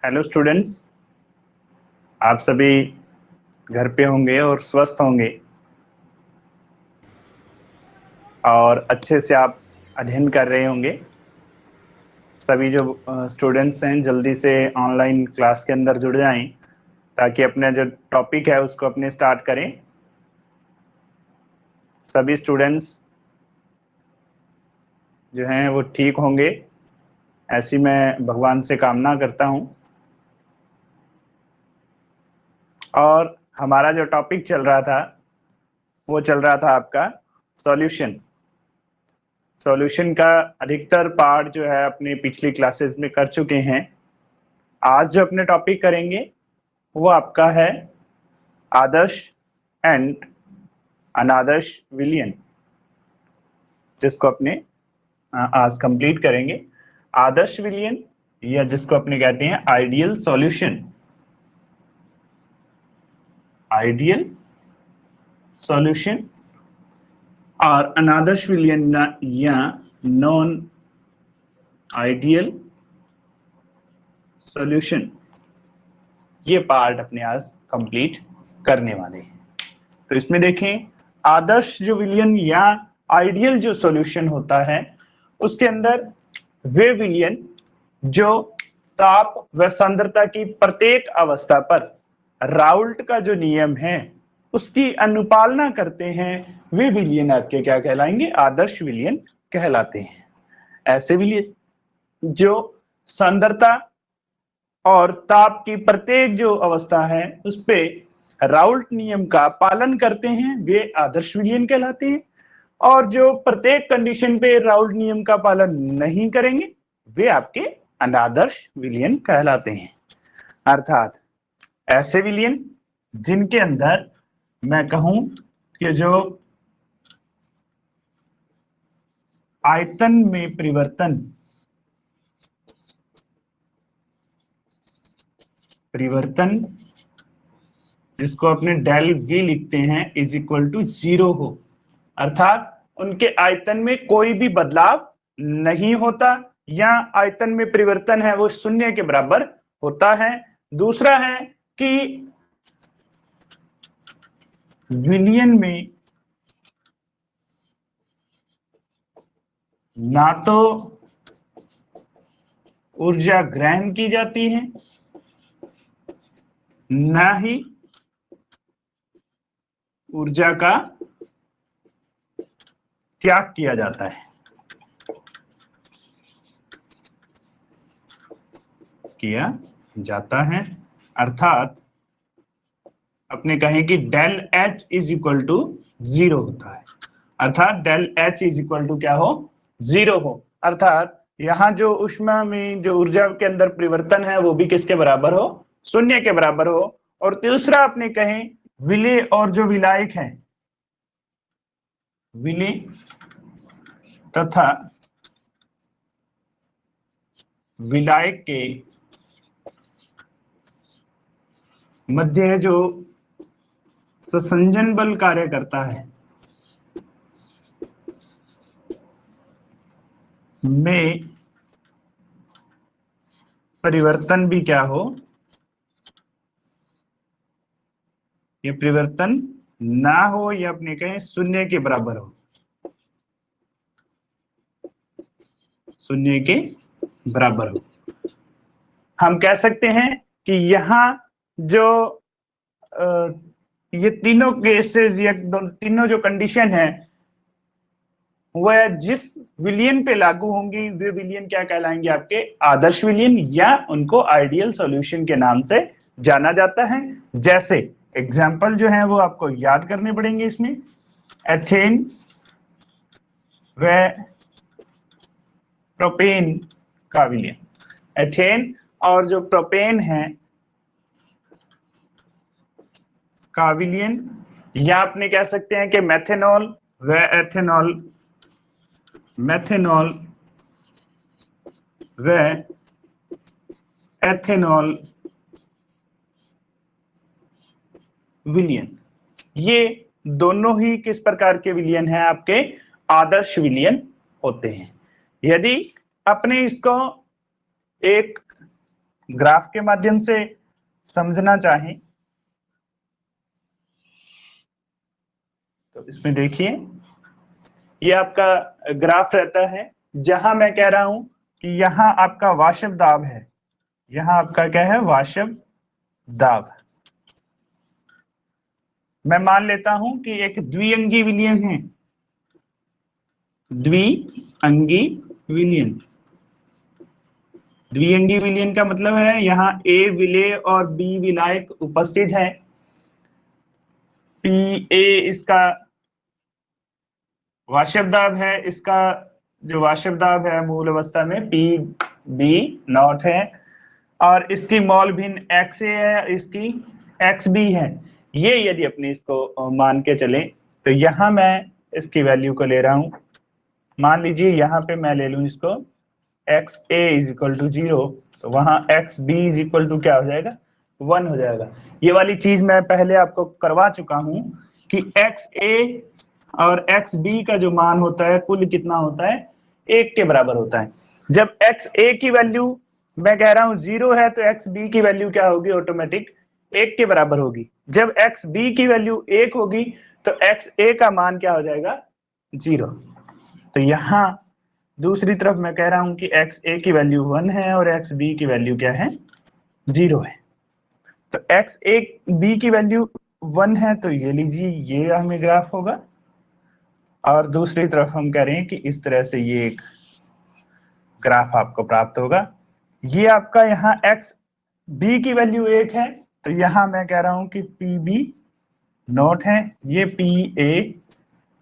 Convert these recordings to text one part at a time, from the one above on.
Hello students, आप सभी घर पे होंगे और स्वस्थ होंगे और अच्छे से आप अध्ययन कर रहे होंगे। सभी जो स्टूडेंट्स हैं जल्दी से ऑनलाइन क्लास के अंदर जुड़ जाएं ताकि अपना जो टॉपिक है उसको अपने स्टार्ट करें। सभी स्टूडेंट्स जो हैं वो ठीक होंगे, ऐसी मैं भगवान से कामना करता हूं। और हमारा जो टॉपिक चल रहा था वो चल रहा था आपका सॉल्यूशन का अधिकतर पार्ट जो है अपने पिछली क्लासेस में कर चुके हैं। आज जो अपने टॉपिक करेंगे वो आपका है आदर्श एंड अनादर्श विलयन, जिसको अपने आज कंप्लीट करेंगे। आदर्श विलयन या जिसको अपने कहते हैं आइडियल सॉल्यूशन, आइडियल सॉल्यूशन और अनादर्श विलयन या नॉन आइडियल सॉल्यूशन, ये पार्ट अपने आज कंप्लीट करने वाले हैं। तो इसमें देखें, आदर्श जो विलयन या आइडियल जो सॉल्यूशन होता है उसके अंदर वे विलयन जो ताप व सांद्रता की प्रत्येक अवस्था पर राउल्ट का जो नियम है उसकी अनुपालना करते हैं, वे विलयन आपके क्या कहलाएंगे? आदर्श विलयन कहलाते हैं। ऐसे विलयन जो सांद्रता और ताप की प्रत्येक जो अवस्था है उस पे राउल्ट नियम का पालन करते हैं, वे आदर्श विलयन कहलाते हैं। और जो प्रत्येक कंडीशन पे राउल्ट नियम का पालन नहीं करेंगे वे आपके अनादर्श विलयन कहलाते हैं। अर्थात ऐसे विलयन जिनके अंदर मैं कहूं कि जो आयतन में परिवर्तन जिसको अपने डेल वी लिखते हैं इज इक्वल टू 0 हो, अर्थात उनके आयतन में कोई भी बदलाव नहीं होता या आयतन में परिवर्तन है वो शून्य के बराबर होता है। दूसरा है कि विलयन में ना तो ऊर्जा ग्रहण की जाती है ना ही ऊर्जा का त्याग किया जाता है, अर्थात अपने कहें कि del H is equal to 0 होता है, अर्थात del H is equal to क्या हो? 0 हो। अर्थात यहाँ जो ऊष्मा में जो ऊर्जा के अंदर परिवर्तन है वो भी किसके बराबर हो? शून्य के बराबर हो। और तीसरा अपने कहें विलय और जो विलायक है, विलय तथा विलायक के मध्य जो संसंजन बल कार्य करता है में परिवर्तन भी क्या हो? ये परिवर्तन ना हो या अपने कहें शून्य के बराबर हो, शून्य के बराबर हो। हम कह सकते हैं कि यहाँ जो ये तीनों केसेस या तीनों जो कंडीशन है वह जिस विलयन पे लागू होंगी वे विलयन क्या कहलाएंगे? आपके आदर्श विलयन या उनको आइडियल सॉल्यूशन के नाम से जाना जाता है। जैसे एग्जाम्पल जो है वो आपको याद करने पड़ेंगे इसमें, एथेन व प्रोपेन का विलयन। एथेन और जो प्रोपेन है का विलयन, या आपने कह सकते हैं कि मेथेनॉल व एथेनॉल, मेथेनॉल व एथेनॉल विलयन, ये दोनों ही किस प्रकार के विलयन हैं? आपके आदर्श विलयन होते हैं। यदि अपने इसको एक ग्राफ के माध्यम से समझना चाहें तो इसमें देखिए, ये आपका ग्राफ रहता है, जहां मैं कह रहा हूं कि यहाँ आपका वाष्प दाब है, यहाँ आपका क्या है, वाष्प दाब। मैं मान लेता हूं कि एक द्विअंगी विलयन है, द्विअंगी विलयन। द्विअंगी विलयन का मतलब है यहाँ ए विलेय और बी विलायक उपस्थित है। पी ए इसका वाष्प दाब है, इसका जो वाष्प दाब है मूल अवस्था में पी बी नॉट है, और इसकी मॉल भिन्न एक्स ए है, इसकी एक्स बी है। ये यदि अपने इसको मान के चले तो यहाँ मैं इसकी वैल्यू को ले रहा हूं, मान लीजिए यहाँ पे मैं ले लूं इसको X A is equal to 0, तो वहां X B is equal to क्या हो जाएगा, 1 हो जाएगा। ये वाली चीज मैं पहले आपको करवा चुका हूं कि एक्स ए और एक्स बी का जो मान होता है कुल कितना होता है, 1 के बराबर होता है। जब एक्स ए की वैल्यू मैं कह रहा हूं 0 है तो एक्स बी की वैल्यू क्या होगी, ऑटोमेटिक 1 के बराबर होगी। जब एक्स बी की वैल्यू 1 होगी तो एक्स ए का मान क्या हो जाएगा, 0। तो यहाँ दूसरी तरफ मैं कह रहा हूं कि एक्स ए की वैल्यू 1 है और एक्स बी की वैल्यू क्या है, 0 है। तो एक्स ए बी की वैल्यू 1 है तो ये लीजिए, ये हमें ग्राफ होगा, और दूसरी तरफ हम कह रहे हैं कि इस तरह से ये एक ग्राफ आपको प्राप्त होगा। ये आपका यहाँ एक्स बी की वैल्यू 1 है, तो यहाँ मैं कह रहा हूं कि पी बी नोट है, ये पी ए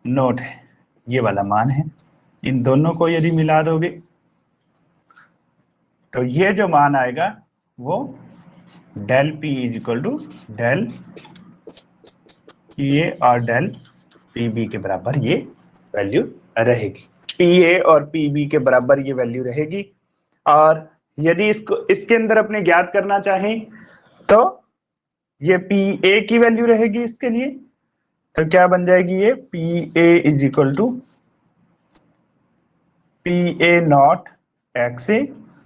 नोट है, ये वाला मान है। इन दोनों को यदि मिला दोगे तो ये जो मान आएगा वो del P is equal to del P A और डेल पी बी के बराबर ये वैल्यू रहेगी। पी ए और पी बी के बराबर ये वैल्यू रहेगी। और यदि इसको इसके अंदर अपने ज्ञात करना चाहें तो ये पी ए की वैल्यू रहेगी इसके लिए, तो क्या बन जाएगी, ये P A is equal to P A not x A,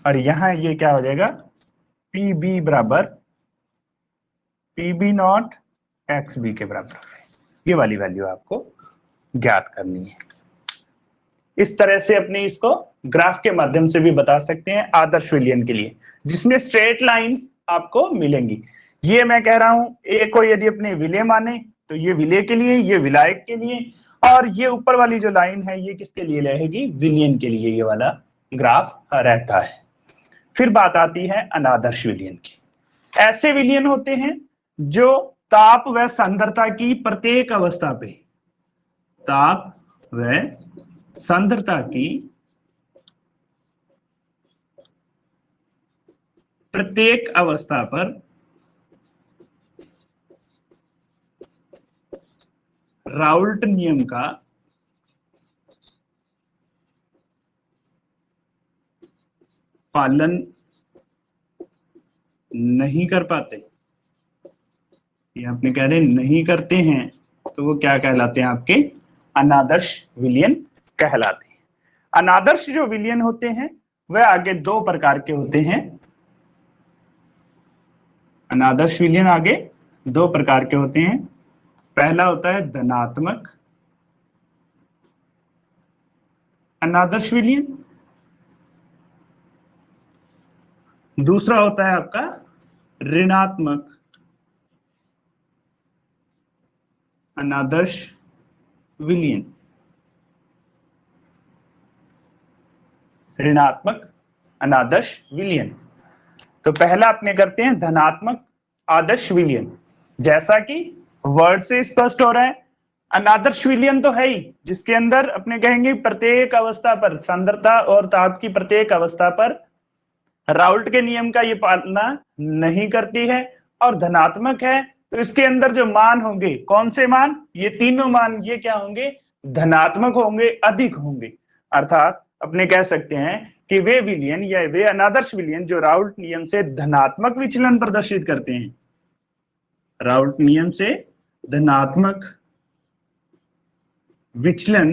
और यहां ये क्या हो जाएगा, पी बी बराबर P B not x B के बराबर। ये वाली वैल्यू आपको ज्ञात करनी है। इस तरह से अपने इसको ग्राफ के माध्यम से भी बता सकते हैं आदर्श विलयन के लिए, जिसमें स्ट्रेट लाइंस आपको मिलेंगी। ये मैं कह रहा हूं ए को यदि अपने विलेय माने तो ये विलेय के लिए, ये विलायक के लिए, और ये ऊपर वाली जो लाइन है ये किसके लिए रहेगी, विलयन के लिए ये वाला ग्राफ रहता है। फिर बात आती है अनादर्श विलयन की। ऐसे विलयन होते हैं जो ताप व सांद्रता की प्रत्येक अवस्था पे, ताप व सांद्रता की प्रत्येक अवस्था पर राउल्ट नियम का पालन नहीं कर पाते, ये आपने कह रहे नहीं करते हैं, तो वो क्या कहलाते हैं, आपके अनादर्श विलयन कहलाते हैं। अनादर्श जो विलयन होते हैं वह आगे 2 प्रकार के होते हैं। अनादर्श विलयन आगे 2 प्रकार के होते हैं। पहला होता है धनात्मक अनादर्श विलयन, दूसरा होता है आपका ऋणात्मक अनादर्श विलयन। ऋणात्मक अनादर्श विलयन। तो पहला अपने करते हैं धनात्मक आदर्श विलयन। जैसा कि वर्ड से स्पष्ट हो रहा है, अनादर्श विलयन तो है ही, जिसके अंदर अपने कहेंगे प्रत्येक अवस्था पर सांद्रता और ताप की प्रत्येक अवस्था पर राउल्ट के नियम का ये पालना नहीं करती है, और धनात्मक है तो इसके अंदर जो मान होंगे, कौन से मान, ये तीनों मान ये क्या होंगे, धनात्मक होंगे, अधिक होंगे। अर्थात अपने कह सकते हैं कि वे विलयन या वे अनादर्श विलयन जो राउल्ट नियम से धनात्मक विचलन प्रदर्शित करते हैं, राउल्ट नियम से धनात्मक विचलन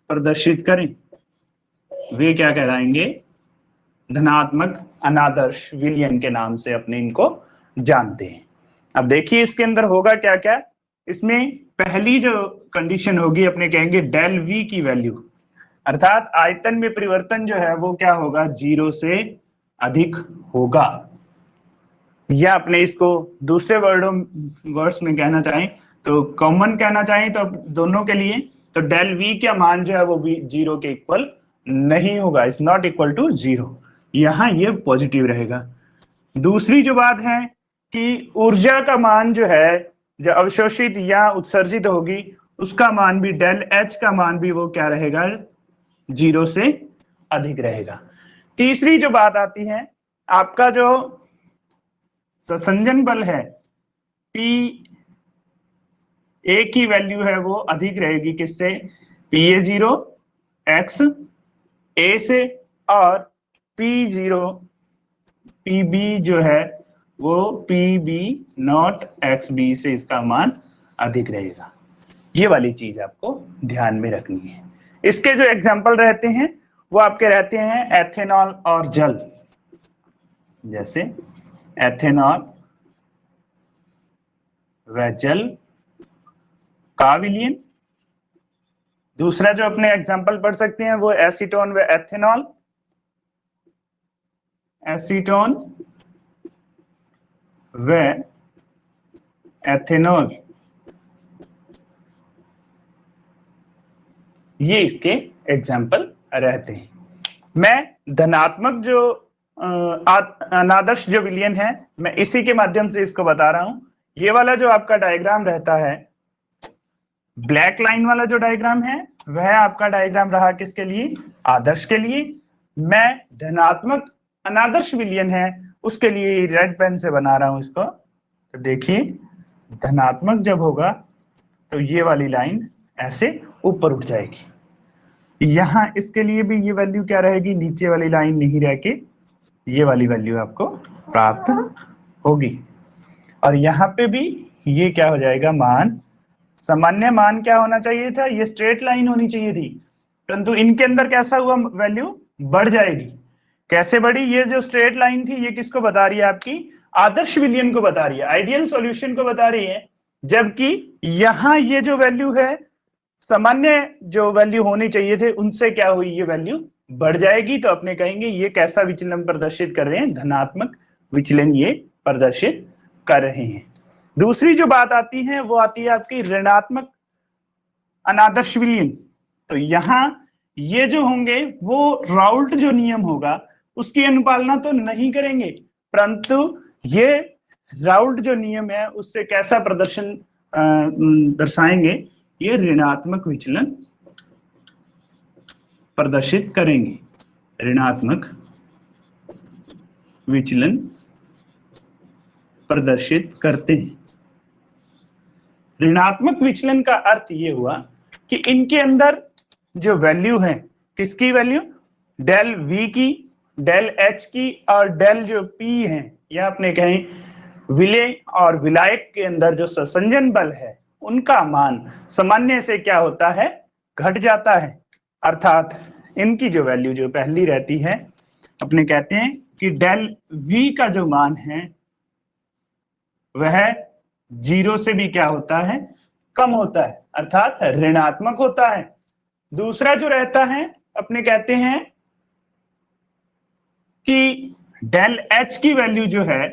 प्रदर्शित करें, वे क्या कहलाएंगे, धनात्मक अनादर्श विलयन के नाम से अपने इनको जानते हैं। अब देखिए इसके अंदर होगा क्या क्या। इसमें पहली जो कंडीशन होगी अपने कहेंगे डेल वी की वैल्यू, अर्थात आयतन में परिवर्तन जो है वो क्या होगा, 0 से अधिक होगा। या अपने इसको दूसरे वर्ड्स में कहना चाहें तो कॉमन कहना चाहें तो दोनों के लिए, तो डेल वी का मान जो है वो भी 0 के इक्वल नहीं होगा, इज नॉट इक्वल टू 0। यहाँ ये पॉजिटिव रहेगा। दूसरी जो बात है कि ऊर्जा का मान जो है, जो अवशोषित या उत्सर्जित होगी, उसका मान भी डेल एच का मान भी वो क्या रहेगा, 0 से अधिक रहेगा। तीसरी जो बात आती है, आपका जो संसंजन बल है पी ए की वैल्यू है वो अधिक रहेगी किससे, पी ए 0 एक्स ए से, और पी 0 पी बी जो है वो P B not x B से इसका मान अधिक रहेगा। ये वाली चीज आपको ध्यान में रखनी है। इसके जो एग्जाम्पल रहते हैं वो आपके रहते हैं एथेनॉल और जल, जैसे एथेनॉल व जल का विलयन। दूसरा जो अपने एग्जाम्पल पढ़ सकते हैं वो एसीटोन व एथेनॉल, एसीटोन व एथेनॉल, ये इसके एग्जाम्पल रहते हैं। मैं धनात्मक जो अनादर्श जो विलयन है, मैं इसी के माध्यम से इसको बता रहा हूं। ये वाला जो आपका डायग्राम रहता है, ब्लैक लाइन वाला जो डायग्राम है, वह आपका डायग्राम रहा किसके लिए, आदर्श के लिए। मैं धनात्मक अनादर्श विलयन है उसके लिए रेड पेन से बना रहा हूं इसको। तो देखिए धनात्मक जब होगा तो ये वाली लाइन ऐसे ऊपर उठ जाएगी। यहां इसके लिए भी ये वैल्यू क्या रहेगी, नीचे वाली लाइन नहीं रह के ये वाली वैल्यू आपको प्राप्त होगी। और यहाँ पे भी ये क्या हो जाएगा, मान सामान्य मान क्या होना चाहिए था, ये स्ट्रेट लाइन होनी चाहिए थी, परंतु इनके अंदर कैसा हुआ, वैल्यू बढ़ जाएगी। कैसे बढ़ी, ये जो स्ट्रेट लाइन थी ये किसको बता रही है, आपकी आदर्श विलयन को बता रही है, आइडियल सॉल्यूशन को बता रही है। जबकि यहाँ ये जो वैल्यू है, सामान्य जो वैल्यू होनी चाहिए थे उनसे क्या हुई, ये वैल्यू बढ़ जाएगी। तो अपने कहेंगे ये कैसा विचलन प्रदर्शित कर रहे हैं, धनात्मक विचलन ये प्रदर्शित कर रहे हैं। दूसरी जो बात आती है वो आती है आपकी ऋणात्मक अनादर्श विलयन। तो यहाँ ये जो होंगे वो राउल्ट जो नियम होगा उसकी अनुपालना तो नहीं करेंगे, परंतु ये राउल्ट जो नियम है उससे कैसा प्रदर्शन दर्शाएंगे, ये ऋणात्मक विचलन प्रदर्शित करेंगे, ऋणात्मक विचलन प्रदर्शित करते हैं। ऋणात्मक विचलन का अर्थ ये हुआ कि इनके अंदर जो वैल्यू है, किसकी वैल्यू, डेल वी की, डेल एच की और डेल जो पी है, या अपने कहें विलय और विलायक के अंदर जो संसंजन बल है उनका मान सामान्य से क्या होता है, घट जाता है। अर्थात इनकी जो वैल्यू जो पहली रहती है, अपने कहते हैं कि डेल वी का जो मान है वह 0 से भी क्या होता है, कम होता है, अर्थात ऋणात्मक होता है। दूसरा जो रहता है, अपने कहते हैं कि डेल एच की वैल्यू जो है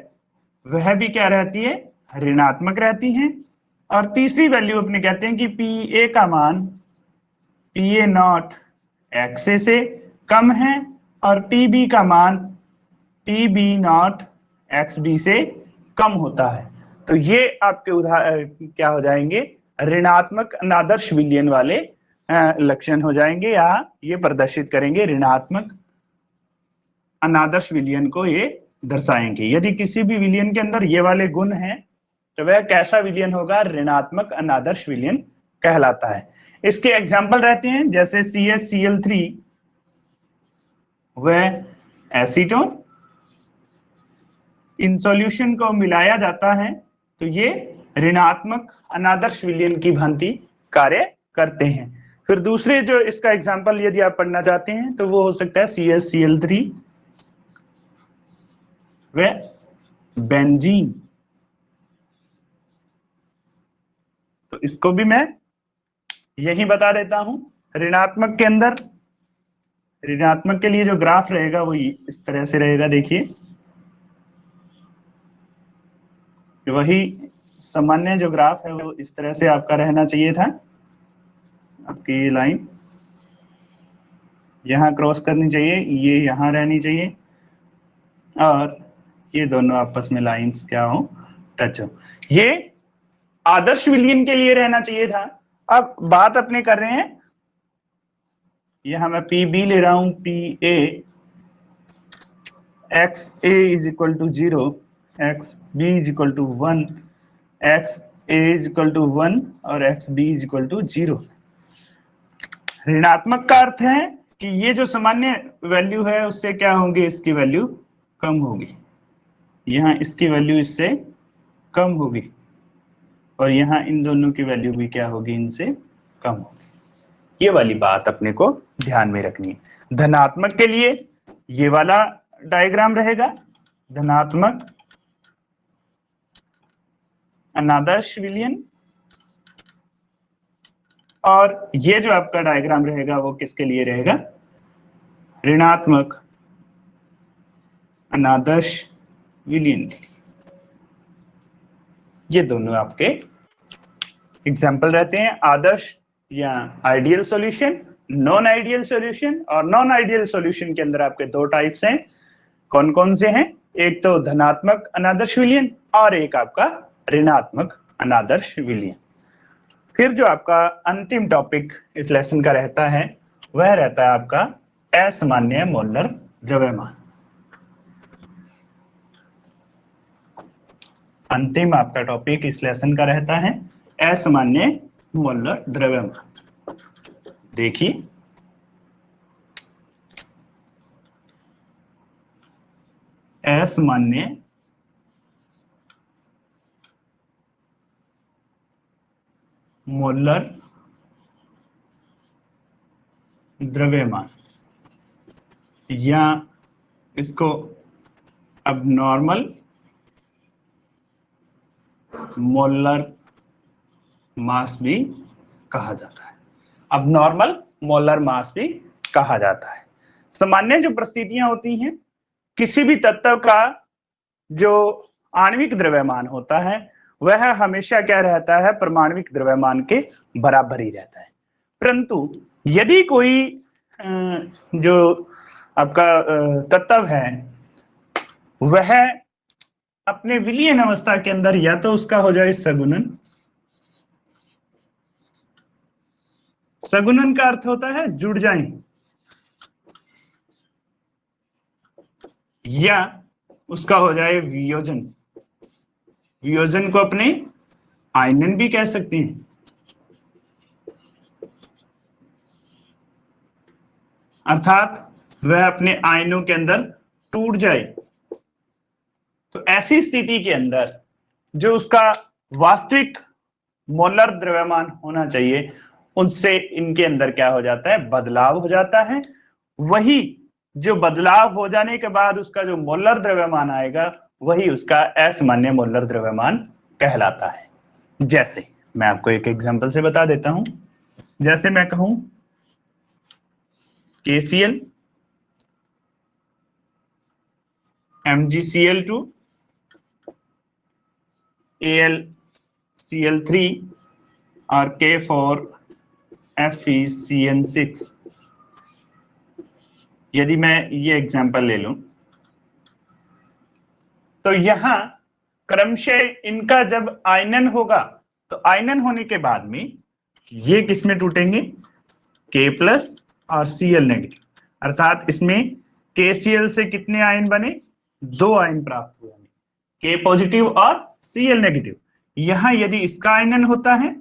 वह भी क्या रहती है, ऋणात्मक रहती है। और तीसरी वैल्यू अपने कहते हैं कि पी ए का मान P A not x A से कम है और पी बी का मान P B not x B से कम होता है। तो ये आपके उदाहरण क्या हो जाएंगे, ऋणात्मक अनादर्श विलयन वाले लक्षण हो जाएंगे, या ये प्रदर्शित करेंगे, ऋणात्मक अनादर्श विलयन को ये दर्शाएंगे। यदि किसी भी विलयन के अंदर ये वाले गुण हैं तो वह कैसा विलयन होगा, ऋणात्मक अनादर्श विलयन कहलाता है। इसके एग्जाम्पल रहते हैं जैसे CaCl3 व एसीटोन, इन सॉल्यूशन को मिलाया जाता है तो ये ऋणात्मक अनादर्श विलयन की भांति कार्य करते हैं। फिर दूसरे जो इसका एग्जाम्पल यदि आप पढ़ना चाहते हैं तो वो हो सकता है CaCl3 व बेंजीन। तो इसको भी मैं यही बता देता हूं। ऋणात्मक के अंदर, ऋणात्मक के लिए जो ग्राफ रहेगा वो इस तरह से रहेगा, देखिए वही सामान्य जो ग्राफ है वो इस तरह से आपका रहना चाहिए था। आपकी ये लाइन यहाँ क्रॉस करनी चाहिए, ये यहाँ रहनी चाहिए, और ये दोनों आपस में लाइंस क्या हो, टच हो। ये आदर्श विलयन के लिए रहना चाहिए था। अब बात अपने कर रहे हैं, यहां मैं पी बी ले रहा हूं, P A X A is equal to 0, X B is equal to 1, X A is equal to 1 और X B is equal to 0। ऋणात्मक का अर्थ है कि ये जो सामान्य वैल्यू है उससे क्या होंगे, इसकी वैल्यू कम होगी, यहाँ इसकी वैल्यू इससे कम होगी, और यहाँ इन दोनों की वैल्यू भी क्या होगी, इनसे कम होगी। ये वाली बात अपने को ध्यान में रखनी है। धनात्मक के लिए ये वाला डायग्राम रहेगा, धनात्मक अनादर्श विलयन, और ये जो आपका डायग्राम रहेगा वो किसके लिए रहेगा, ऋणात्मक अनादर्श विलयन के लिए। ये दोनों आपके एग्जाम्पल रहते हैं, आदर्श या ideal solution, non ideal solution. और नॉन आइडियल सॉल्यूशन के अंदर आपके दो टाइप्स हैं, कौन कौन से हैं, एक तो धनात्मक अनादर्श विलयन और एक आपका ऋणात्मक अनादर्श विलयन। फिर जो आपका अंतिम टॉपिक इस लेसन का रहता है वह रहता है आपका असामान्य मोलर द्रव्यमान। अंतिम आपका टॉपिक इस लेसन का रहता है असामान्य मोलर द्रव्यमान। देखिए असामान्य मोलर द्रव्यमान, या इसको अब नॉर्मल मोलर मास भी कहा जाता है। अब नॉर्मल मोलर मास भी कहा जाता है। सामान्य जो परिस्थितियां होती हैं, किसी भी तत्व का जो आणविक द्रव्यमान होता है वह हमेशा क्या रहता है, परमाणविक द्रव्यमान के बराबर ही रहता है। परंतु यदि कोई जो आपका तत्व है वह अपने विलयन अवस्था के अंदर या तो उसका हो जाए सगुणन, सगुणन का अर्थ होता है जुड़ जाए, या उसका हो जाए वियोजन। वियोजन को अपने आयनन भी कह सकते हैं। अर्थात वह अपने आयनों के अंदर टूट जाए। तो ऐसी स्थिति के अंदर जो उसका वास्तविक मोलर द्रव्यमान होना चाहिए उनसे इनके अंदर क्या हो जाता है, बदलाव हो जाता है। वही जो बदलाव हो जाने के बाद उसका जो मोलर द्रव्यमान आएगा वही उसका असामान्य मोलर द्रव्यमान कहलाता है। जैसे मैं आपको एक एग्जांपल से बता देता हूं, जैसे मैं कहूं KCl MgCl2 AlCl3 और K4FeCN6, यदि मैं ये एग्जांपल ले लूं तो यहां क्रमशः इनका जब आयनन होगा तो आयनन होने के बाद में ये किसमें टूटेंगे, K+ और Cl नेगेटिव। अर्थात इसमें KCl से कितने आयन बने, 2 आयन प्राप्त हुए, K पॉजिटिव और Cl नेगेटिव। यहां यदि इसका आयनन होता है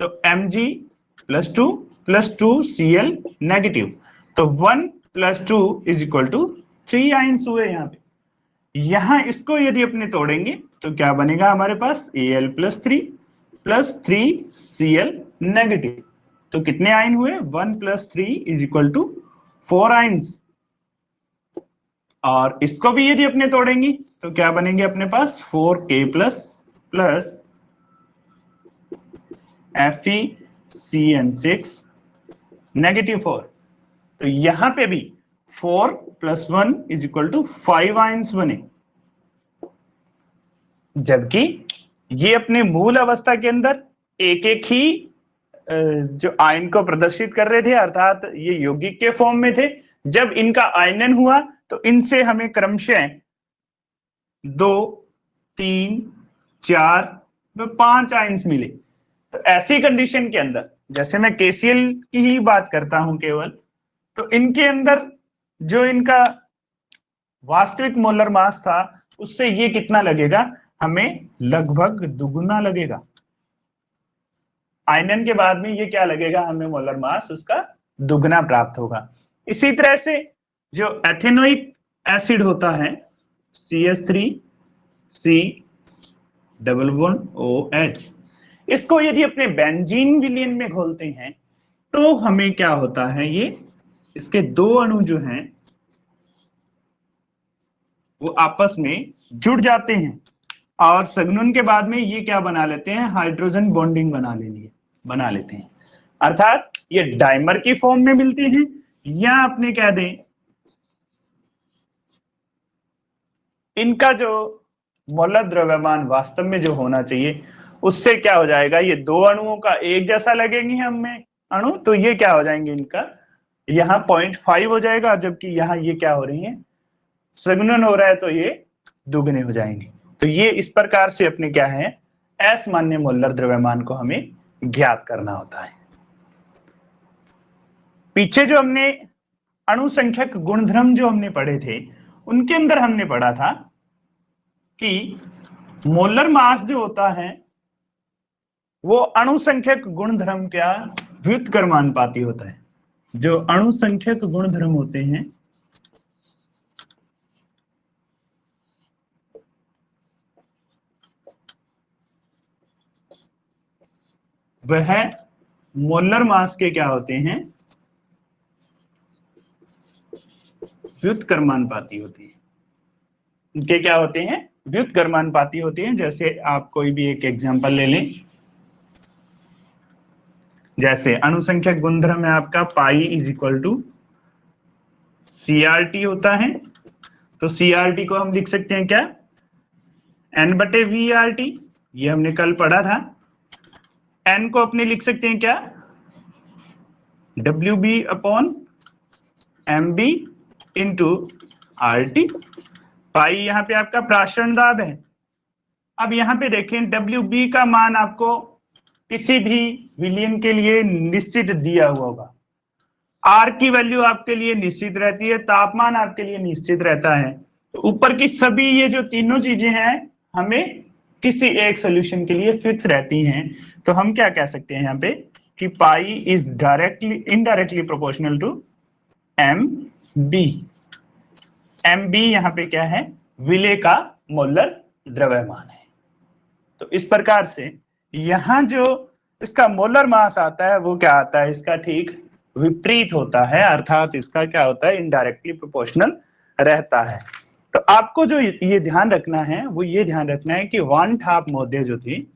तो Mg+2+2Cl नेगेटिव, तो 1 + 2 = 3 आयन्स हुए यहाँ पे। यहां इसको यदि अपने तोड़ेंगे तो क्या बनेगा हमारे पास, Al+3 + 3Cl नेगेटिव। तो कितने आयन हुए, 1 + 3 = 4 आयन्स। और इसको भी यदि अपने तोड़ेंगे तो क्या बनेंगे अपने पास 4K प्लस FeCN6 -4। तो यहां पे भी 4 + 1 = 5 आयंस बने, जबकि ये अपने मूल अवस्था के अंदर एक एक ही जो आयन को प्रदर्शित कर रहे थे, अर्थात ये यौगिक के फॉर्म में थे। जब इनका आयनन हुआ तो इनसे हमें क्रमशः 2, 3, 4 व 5 आयंस मिले। तो ऐसी कंडीशन के अंदर, जैसे मैं KCl की ही बात करता हूं केवल, तो इनके अंदर जो इनका वास्तविक मोलर मास था उससे ये कितना लगेगा, हमें लगभग दुगुना लगेगा। आयनन के बाद में ये क्या लगेगा, हमें मोलर मास उसका दुगना प्राप्त होगा। इसी तरह से जो एथेनोइक एसिड होता है CH3C OH, इसको यदि अपने बेंजीन विलयन में घोलते हैं तो हमें क्या होता है, ये इसके दो अणु जो हैं वो आपस में जुड़ जाते हैं और संघनन के बाद में ये क्या बना लेते हैं, हाइड्रोजन बॉन्डिंग बना लेते हैं। अर्थात ये डाइमर की फॉर्म में मिलते हैं, या अपने कह दें इनका जो मोलर द्रव्यमान वास्तव में जो होना चाहिए उससे क्या हो जाएगा, ये दो अणुओं का एक जैसा लगेंगे हमें अणु, तो ये क्या हो जाएंगे, इनका यहाँ 0.5 हो जाएगा, जबकि यहाँ ये क्या हो रही है, संघनन हो रहा है, तो ये दुगने हो जाएंगे। तो ये इस प्रकार से अपने क्या है, असामान्य मोलर द्रव्यमान को हमें ज्ञात करना होता है। पीछे जो हमने अणु संख्यक गुणधर्म जो हमने पढ़े थे, उनके अंदर हमने पढ़ा था कि मोलर मास जो होता है वो अणु संख्यक गुणधर्म का व्युत्क्रमानुपाती होता है। जो अणु संख्यक गुणधर्म होते हैं वह मोलर मास के क्या होते हैं, व्युत्क्रमानुपाती होती है। इनके क्या होते हैं, व्युत्क्रमानुपाती होती हैं। जैसे आप कोई भी एक एग्जांपल ले लें, जैसे अणुसंख्यक गुणधर्म है आपका पाई = CRT होता है। तो CRT को हम लिख सकते हैं क्या, N/VRT, ये हमने कल पढ़ा था। N को अपने लिख सकते हैं क्या, WB/MB × RT। पाई यहाँ पे आपका प्राशरण दाब है। अब यहाँ पे देखें WB का मान आपको किसी भी विलयन के लिए निश्चित दिया हुआ होगा। R की वैल्यू आपके लिए निश्चित रहती है, तापमान आपके लिए निश्चित रहता है। तो ऊपर की सभी ये जो तीनों चीजें हैं हमें किसी एक सॉल्यूशन के लिए फिक्स रहती हैं। तो हम क्या कह सकते हैं यहाँ पे कि pi is indirectly proportional to MB। MB यहाँ पे क्या है, विलेय का मोलर द्रव्यमान है। तो इस प्रकार से यहाँ जो इसका मोलर मास आता है वो क्या आता है, इसका ठीक विपरीत होता है, अर्थात इसका क्या होता है, इनडायरेक्टली प्रोपोर्शनल रहता है। तो आपको जो ये ध्यान रखना है वो ये ध्यान रखना है कि वान ठाप महोदय जो थी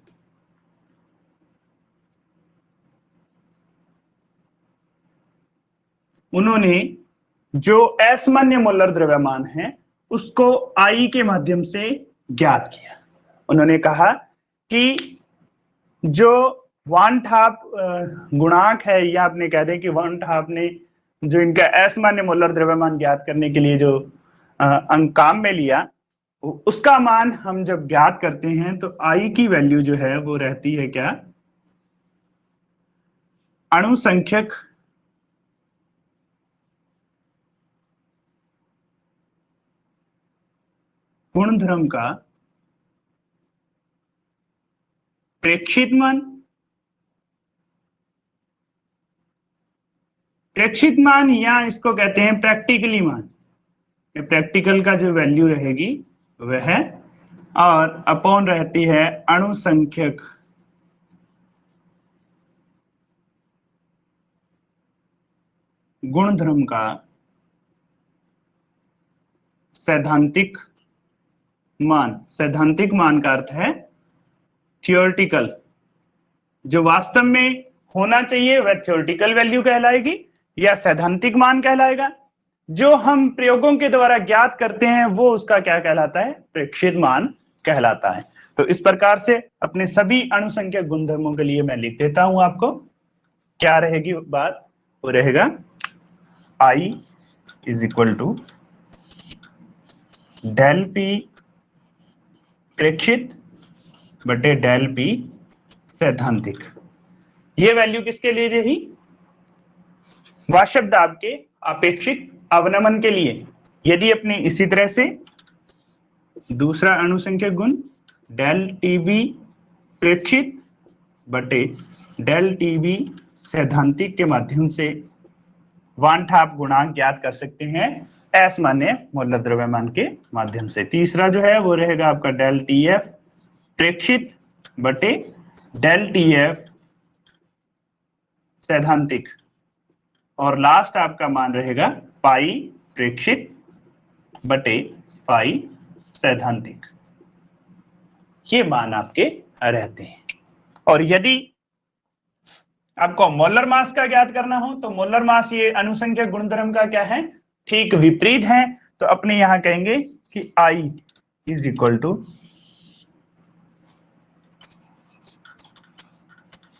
उन्होंने जो असामान्य मोलर द्रव्यमान है उसको आई के माध्यम से ज्ञात किया। उन्होंने कहा कि जो वान ठाप गुणांक है, या आपने कह दें कि वान ठाप ने जो इनका असामान्य मोलर द्रव्यमान ज्ञात करने के लिए जो अंक काम में लिया, उसका मान हम जब ज्ञात करते हैं तो आई की वैल्यू जो है वो रहती है क्या, अणु संख्यक गुणधर्म का प्रेक्षित मान। प्रेक्षित मान या इसको कहते हैं प्रैक्टिकली मान। प्रैक्टिकल का जो वैल्यू रहेगी वह और अपॉन रहती है अणु संख्यक गुणधर्म का सैद्धांतिक मान। सैद्धांतिक मान का अर्थ है थियोरेटिकल, जो वास्तव में होना चाहिए वह थियोरेटिकल वैल्यू कहलाएगी या सैद्धांतिक मान कहलाएगा। जो हम प्रयोगों के द्वारा ज्ञात करते हैं वो उसका क्या कहलाता है, प्रेक्षित मान कहलाता है। तो इस प्रकार से अपने सभी अणुसंख्यक गुणधर्मों के लिए मैं लिख देता हूं आपको, क्या रहेगी बात, वो रहेगा I is equal to del P प्रेक्षित बटे डेल पी सैद्धांतिक। ये वैल्यू किसके लिए रही, वाष्प दाब के अपेक्षित अवनमन के लिए। यदि अपने इसी तरह से दूसरा अणुसंख्यक गुण डेल टीबी प्रेक्षित बटे डेल टीबी सैद्धांतिक के माध्यम से वान-ठाप गुणांक ज्ञात कर सकते हैं असमान्य मोलर द्रव्यमान के माध्यम से। तीसरा जो है वो रहेगा आपका डेल टीएफ प्रेक्षित बटे डेल टीएफ सैद्धांतिक, और लास्ट आपका मान रहेगा पाई प्रेक्षित बटे पाई सैद्धांतिक। ये मान आपके रहते हैं। और यदि आपको मोलर मास का ज्ञात करना हो तो मोलर मास ये अणुसंख्यक गुणधर्म का क्या है, ठीक विपरीत है। तो अपने यहां कहेंगे कि I is equal to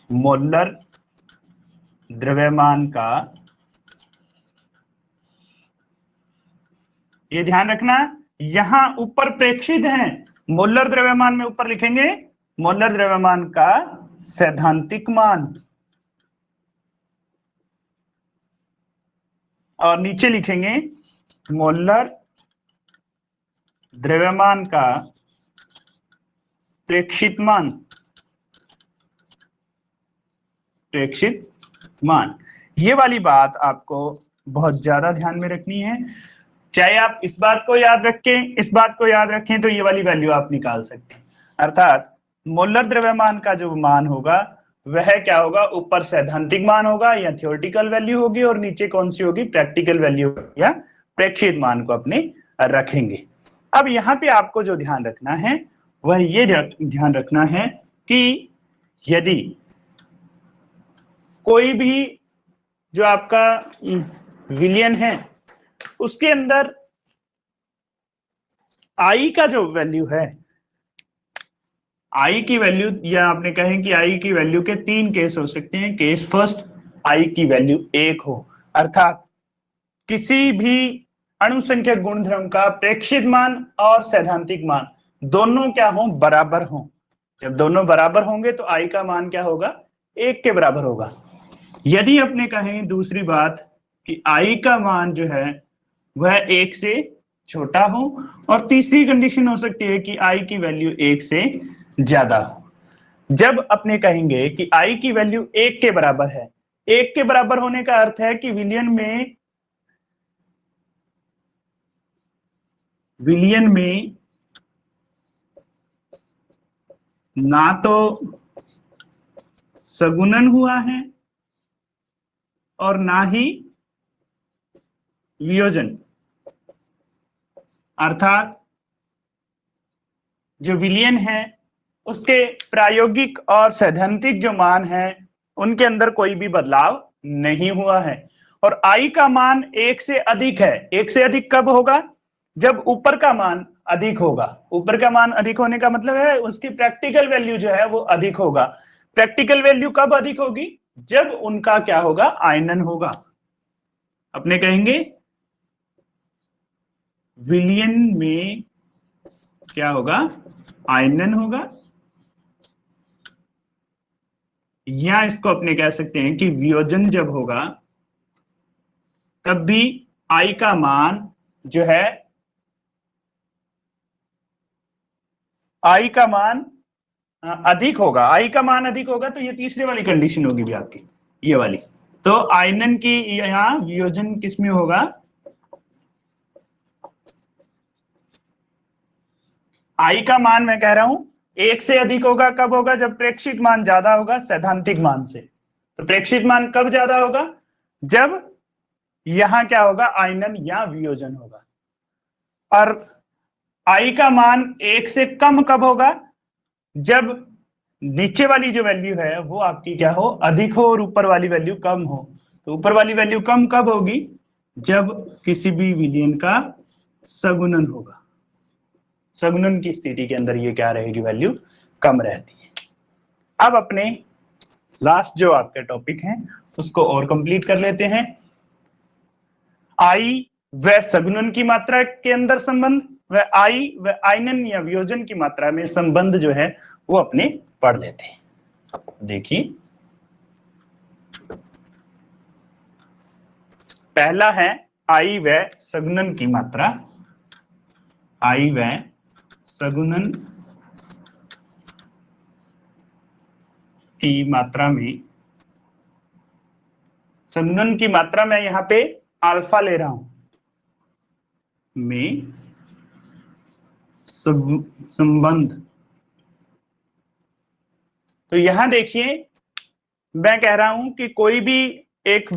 molar द्रव्यमान का, ये ध्यान रखना यहां ऊपर प्रेक्षित है, मोलर द्रव्यमान में ऊपर लिखेंगे मोलर द्रव्यमान का सैद्धांतिक मान, और नीचे लिखेंगे मोलर द्रव्यमान का प्रेक्षित मान, प्रेक्षित मान। ये वाली बात आपको बहुत ज्यादा ध्यान में रखनी है। चाहे आप इस बात को याद रखें, इस बात को याद रखें तो ये वाली वैल्यू आप निकाल सकते हैं। अर्थात मोलर द्रव्यमान का जो मान होगा वह क्या होगा, ऊपर सैद्धांतिक मान होगा या थियोरेटिकल वैल्यू होगी, और नीचे कौन सी होगी, प्रैक्टिकल वैल्यू या प्रेक्षित मान को अपने रखेंगे। अब यहाँ पे आपको जो ध्यान रखना है वह ये ध्यान रखना है कि यदि कोई भी जो आपका विलयन है उसके अंदर I का जो वैल्यू है, I की वैल्यू, या आपने कहें कि I की वैल्यू के तीन केस हो सकते हैं। केस फर्स्ट, I की वैल्यू 1 हो, अर्थात किसी भी अणुसंख्यक गुणधर्म का प्रेक्षित मान और सैद्धांतिक मान दोनों क्या हो, बराबर हो। जब दोनों बराबर होंगे तो I का मान क्या होगा, 1 के बराबर होगा। यदि अपने कहें दूसरी बात कि I का मान जो है वह 1 से छोटा हो, और तीसरी कंडीशन हो सकती है कि I की वैल्यू 1 से ज्यादा हो। जब अपने कहेंगे कि I की वैल्यू 1 के बराबर है, 1 के बराबर होने का अर्थ है कि विलयन में ना तो सगुणन हुआ है और ना ही वियोजन, अर्थात जो विलयन है उसके प्रायोगिक और सैद्धांतिक जो मान है उनके अंदर कोई भी बदलाव नहीं हुआ है। और I का मान 1 से अधिक है। 1 से अधिक कब होगा, जब ऊपर का मान अधिक होगा। ऊपर का मान अधिक होने का मतलब है उसकी प्रैक्टिकल वैल्यू जो है वो अधिक होगा। प्रैक्टिकल वैल्यू कब अधिक होगी, जब उनका क्या होगा, आयनन होगा। अपने कहेंगे विलयन में क्या होगा, आयनन होगा, या इसको अपने कह सकते हैं कि वियोजन जब होगा तब भी I का मान जो है, I का मान अधिक होगा। I का मान अधिक होगा तो ये तीसरी वाली कंडीशन होगी भी आपकी, ये वाली। तो आयनन की यहां वियोजन किसमें होगा, I का मान मैं कह रहा हूं 1 से अधिक होगा। कब होगा, जब प्रेक्षित मान ज्यादा होगा सैद्धांतिक मान से। तो प्रेक्षित मान कब ज्यादा होगा, जब यहां क्या होगा, आयनन या वियोजन होगा। और आई का मान 1 से कम कब होगा? जब नीचे वाली जो वैल्यू है वो आपकी क्या हो, अधिक हो, और ऊपर वाली वैल्यू कम हो। तो ऊपर वाली वैल्यू कम कब होगी? जब किसी भी विलयन का सगुणन होगा। सगुणन की स्थिति के अंदर ये क्या रहेगी, वैल्यू कम रहती है। अब अपने लास्ट जो आपके टॉपिक हैं उसको और कंप्लीट कर लेते हैं। आई व सगुणन की मात्रा के अंदर संबंध, व आई व आयनन या वियोजन की मात्रा में संबंध जो है वो अपने पढ़ लेते हैं। देखिए, पहला है आई व सगुणन की मात्रा। आई व सगुणन की मात्रा में, सगुणन की मात्रा में यहां पे अल्फा ले रहा हूं, में संबंध। तो यहां देखिए, मैं कह रहा हूं कि कोई भी एक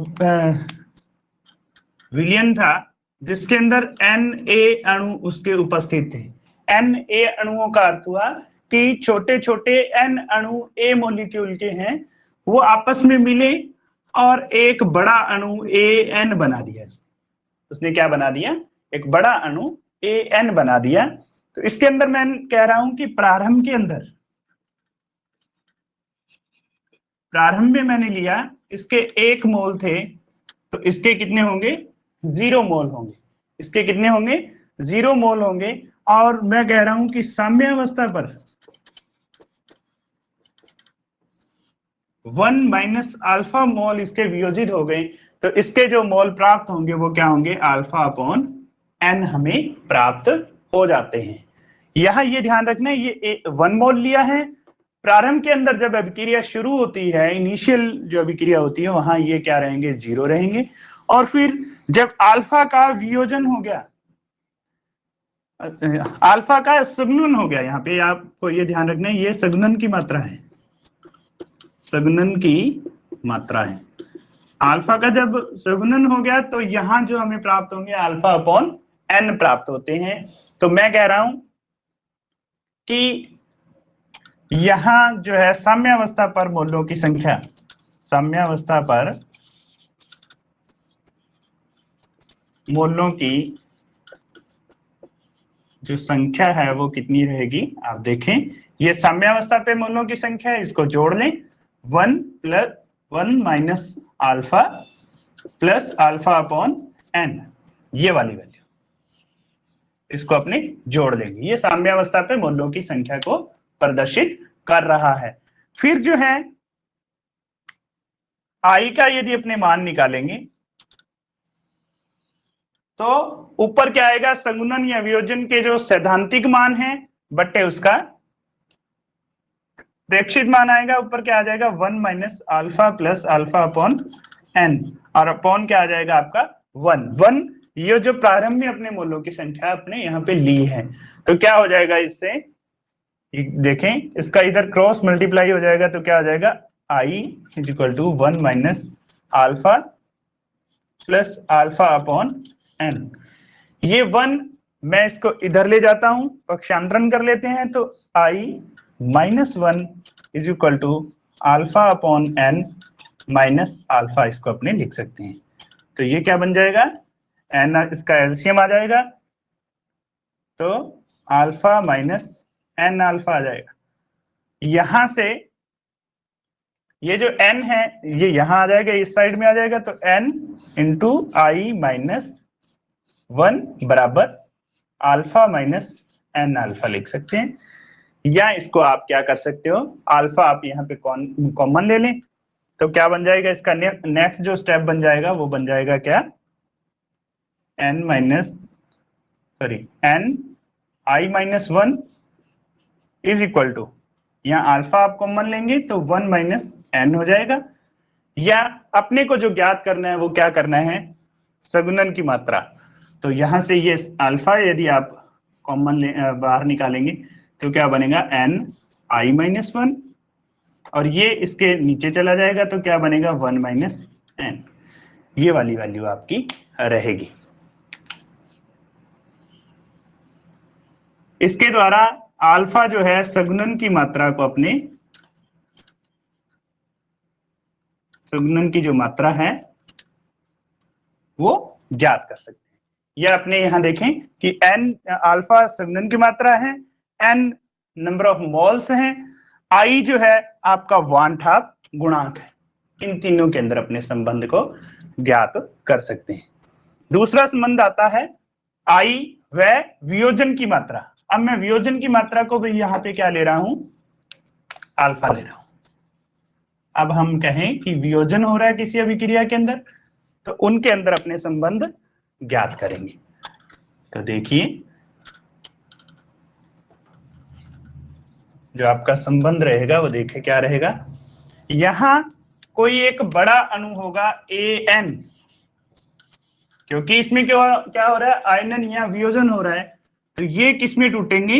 विलयन था जिसके अंदर Na अणु उसके उपस्थित थे। Na अणुओं का अर्थ हुआ कि छोटे छोटे n अणु A मॉलिक्यूल के हैं, वो आपस में मिले और एक बड़ा अणु An बना दिया। उसने क्या बना दिया? एक बड़ा अणु An बना दिया। तो इसके अंदर मैं कह रहा हूं कि प्रारंभ के अंदर, प्रारंभ में मैंने लिया इसके 1 मोल थे, तो इसके कितने होंगे? 0 मोल होंगे। इसके कितने होंगे? 0 मोल होंगे। और मैं कह रहा हूं कि साम्यावस्था पर 1 माइनस अल्फा मोल इसके वियोजित हो गए, तो इसके जो मोल प्राप्त होंगे वो क्या होंगे? अल्फा अपॉन n हमें प्राप्त हो जाते हैं। यहां ये ध्यान रखना, ये 1 मोल लिया है। प्रारंभ के अंदर जब अभिक्रिया शुरू होती है, इनिशियल जो अभिक्रिया होती है, वहां ये क्या रहेंगे? 0 रहेंगे। और फिर जब अल्फा का वियोजन हो गया, अल्फा का सगुणन हो गया, यहाँ पे आपको ये ध्यान रखना है, ये सगुणन की मात्रा है, सगुणन की मात्रा है। अल्फा का जब सगुणन हो गया तो यहां जो हमें प्राप्त होंगे अल्फा अपॉन n प्राप्त होते हैं। तो मैं कह रहा हूं कि यहां जो है साम्यावस्था पर मोलों की संख्या, साम्यावस्था पर मोलों की जो संख्या है वो कितनी रहेगी? आप देखें, ये साम्यावस्था पे मोलों की संख्या है, इसको जोड़ लें, 1 plus 1 minus alpha plus alpha upon n, ये वाली वैल्यू, इसको अपने जोड़ देंगे। ये साम्यावस्था पे मोलों की संख्या को प्रदर्शित कर रहा है। फिर जो है आई का यदि अपने मान निकालेंगे तो ऊपर क्या आएगा? संगुणन या वियोजन के जो सैद्धांतिक मान है बट्टे उसका प्रेक्षित मान आएगा। ऊपर क्या आ जाएगा? 1 minus alpha plus alpha upon n, और अपॉन क्या आ जाएगा आपका? 1। ये जो प्रारंभ में अपने मोलों की संख्या अपने यहाँ पे ली है, तो क्या हो जाएगा इससे? देखें, इसका इधर क्रॉस मल्टीप्लाई हो जाएगा, तो क्या हो जाएगा? I is equal to 1 minus alpha plus alpha upon n। ये 1 मैं इसको इधर ले जाता हूं, पक्षांतरण कर लेते हैं, तो I minus 1 is equal to alpha upon n minus alpha, इसको अपने लिख सकते हैं। तो ये क्या बन जाएगा? n, इसका एलसीएम आ जाएगा, तो अल्फा माइनस n अल्फा आ जाएगा। यहां से ये जो n है ये यहां आ जाएगा, इस साइड में आ जाएगा, तो n इंटू आई माइनस 1 बराबर अल्फा माइनस n अल्फा लिख सकते हैं। या इसको आप क्या कर सकते हो, अल्फा आप यहाँ पे कॉमन ले लें, तो क्या बन जाएगा? इसका नेक्स्ट जो स्टेप बन जाएगा वो बन जाएगा क्या? n I minus 1 is equal to, यहाँ अल्फा आप कॉमन लेंगे तो 1 माइनस n हो जाएगा। या अपने को जो ज्ञात करना है वो क्या करना है? सगुणन की मात्रा। तो यहां से ये अल्फा यदि आप कॉमन बाहर निकालेंगे तो क्या बनेगा? n आई माइनस 1, और ये इसके नीचे चला जाएगा तो क्या बनेगा? 1 माइनस n। ये वाली वैल्यू आपकी रहेगी। इसके द्वारा अल्फा जो है सगुणन की मात्रा को अपने सगुणन की जो मात्रा है वो ज्ञात कर सकते हैं। यह अपने यहाँ देखें कि n अल्फा सगुणन की मात्रा है, n नंबर ऑफ मोल्स हैं, I जो है आपका वांट हाफ गुणांक है। इन तीनों के अंदर अपने संबंध को ज्ञात कर सकते हैं। दूसरा संबंध आता है I व वियोजन की मात्रा। अब मैं वियोजन की मात्रा को भी यहाँ पे क्या ले रहा हूं, अल्फा ले रहा हूं। अब हम कहें कि वियोजन हो रहा है किसी अभिक्रिया के अंदर, तो उनके अंदर अपने संबंध ज्ञात करेंगे। तो देखिए जो आपका संबंध रहेगा वो देखे क्या रहेगा, यहां कोई एक बड़ा अणु होगा An, क्योंकि इसमें क्या हो रहा है, आयनन या वियोजन हो रहा है, तो ये किसमें टूटेंगे,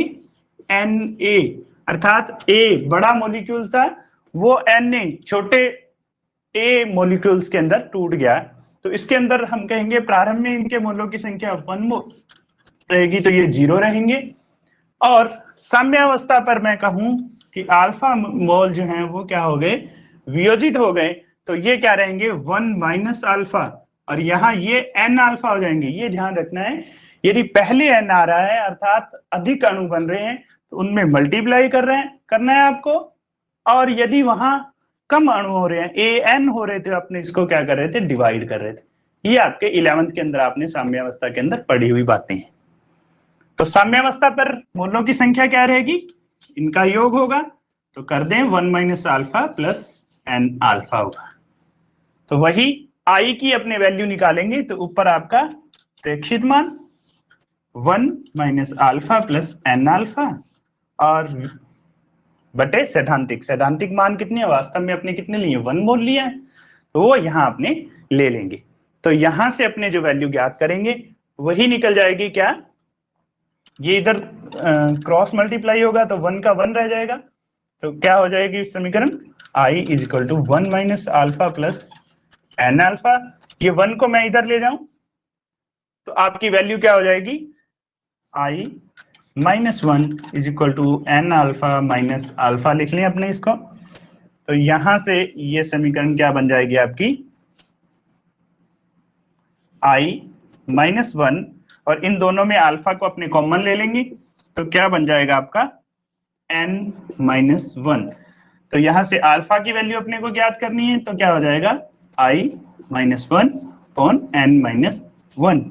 Na, अर्थात A बड़ा मॉलिक्यूल था वो Na छोटे A मॉलिक्यूल्स के अंदर टूट गया। तो इसके अंदर हम कहेंगे प्रारंभ में इनके मोलों की संख्या 1 मोल रहेगी, तो ये 0 रहेंगे। और साम्यावस्था पर मैं कहूं कि अल्फा मोल जो हैं वो क्या हो गए, वियोजित हो गए, तो ये क्या रहेंगे 1 माइनस अल्फा, और यहाँ ये n अल्फा हो जाएंगे। ये ध्यान रखना है, यदि पहले n आ रहा है अर्थात अधिक अणु बन रहे हैं तो उनमें मल्टीप्लाई करना है आपको, और यदि वहां कम अणु हो रहे हैं an हो रहे थे, अपने इसको क्या कर रहे थे, डिवाइड कर रहे थे। ये आपके 11th के अंदर आपने साम्यावस्था के अंदर पढ़ी हुई बातें हैं। तो साम्यावस्था पर मोलों की संख्या क्या रहेगी, इनका योग होगा, तो कर दें 1 minus alpha plus n alpha होगा। तो वही I की अपने वैल्यू निकालेंगे, तो ऊपर आपका प्रेक्षित मान 1 minus alpha plus n alpha और बटे सैद्धांतिक मान कितने, वास्तव में अपने कितने लिए, 1 मोल लिया है, तो वो यहाँ अपने ले लेंगे। तो यहां से अपने जो वैल्यू ज्ञात करेंगे वही निकल जाएगी क्या, ये इधर क्रॉस मल्टीप्लाई होगा तो 1 का 1 रह जाएगा, तो क्या हो जाएगी समीकरण, I is equal to 1 minus alpha plus n alpha. ये 1 को मैं इधर ले जाऊं तो आपकी वैल्यू क्या हो जाएगी, I minus 1 is equal to n alpha minus alpha लिख लें अपने इसको। तो यहां से ये समीकरण क्या बन जाएगी आपकी, I माइनस 1, और इन दोनों में अल्फा को अपने कॉमन ले लेंगे, तो क्या बन जाएगा आपका n माइनस 1। तो यहां से अल्फा की वैल्यू अपने को ज्ञात करनी है, तो क्या हो जाएगा I minus 1 upon n minus 1।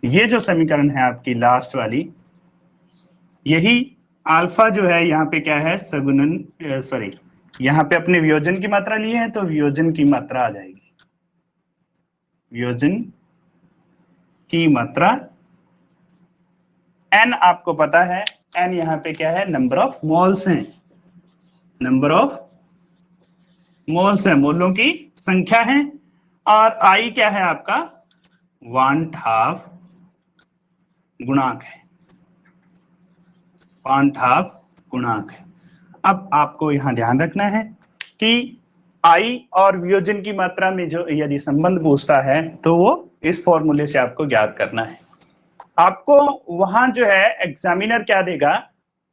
ये जो समीकरण है आपकी लास्ट वाली, यही अल्फा जो है यहाँ पे क्या है, सगुणन सॉरी यहाँ पे अपने वियोजन की मात्रा ली है, तो वियोजन की मात्रा आ जाएगी, वियोजन की मात्रा n आपको पता है, n यहाँ पे क्या है, नंबर ऑफ मोल्स हैं, नंबर ऑफ मोल्स है, मोलों की संख्या है, और I क्या है आपका, वांट हाफ गुणांक है, वांट हाफ गुणांक है। अब आपको यहां ध्यान रखना है कि I और वियोजन की मात्रा में जो यदि संबंध पूछता है तो वो इस फॉर्मूले से आपको ज्ञात करना है। आपको वहां जो है एग्जामिनर क्या देगा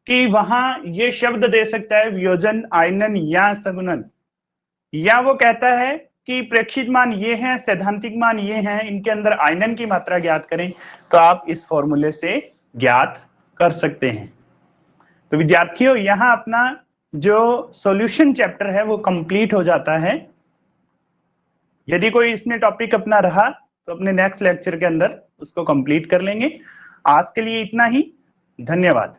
कि वहां ये शब्द दे सकता है वियोजन, आयनन या सगुणन, या वो कहता है कि प्रेक्षित मान ये हैं, सैद्धांतिक मान ये हैं, इनके अंदर आयनन की मात्रा ज्ञात करें, तो आप इस फॉर्मूले से ज्ञात कर सकते हैं। तो विद्यार्थियों यहाँ अपना जो सॉल्यूशन चैप्टर है वो कंप्लीट हो जाता है। यदि कोई इसमें टॉपिक अपना रहा तो अपने नेक्स्ट लेक्चर के अंदर उसको कंप्लीट कर लेंगे। आज के लिए इतना ही, धन्यवाद।